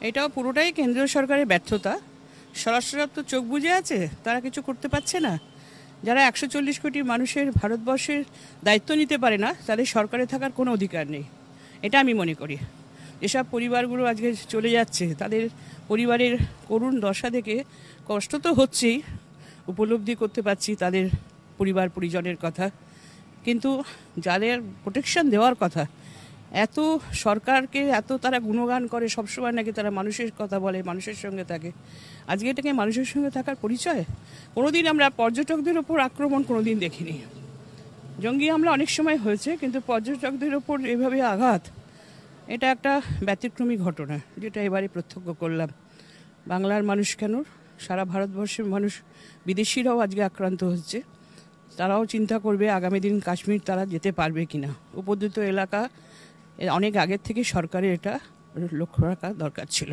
এটাও পুরোটাই কেন্দ্রীয় সরকারের ব্যর্থতা। স্বরাষ্ট্র দপ্তর চোখ বুজে আছে, তারা কিছু করতে পারছে না। যারা 140 কোটি মানুষের ভারতবর্ষের দায়িত্ব নিতে পারে না, তাদের সরকারে থাকার কোনো অধিকার নেই, এটা আমি মনে করি। যেসব পরিবারগুলো আজকে চলে যাচ্ছে, তাদের পরিবারের করুণ দশা দেখে কষ্ট তো হচ্ছেই, উপলব্ধি করতে পারছি তাদের পরিবার পরিজনের কথা, কিন্তু যাদের প্রোটেকশন দেওয়ার কথা, এত সরকারকে এত তারা গুণগান করে, সবসময় নাকি তারা মানুষের কথা বলে, মানুষের সঙ্গে থাকে। আজকে এটাকে মানুষের সঙ্গে থাকার পরিচয়? কোনোদিন আমরা পর্যটকদের ওপর আক্রমণ কোনোদিন দেখিনি। জঙ্গি হামলা অনেক সময় হয়েছে, কিন্তু পর্যটকদের ওপর এভাবে আঘাত, এটা একটা ব্যতিক্রমী ঘটনা, যেটা এবারে প্রত্যক্ষ করলাম। বাংলার মানুষ কেন, সারা ভারতবর্ষের মানুষ, বিদেশিরাও আজকে আক্রান্ত হচ্ছে। তারাও চিন্তা করবে আগামী দিন কাশ্মীর তারা যেতে পারবে কিনা। উপদ্রুত এলাকা অনেক আগের থেকে সরকারের এটা লক্ষ্য রাখা দরকার ছিল।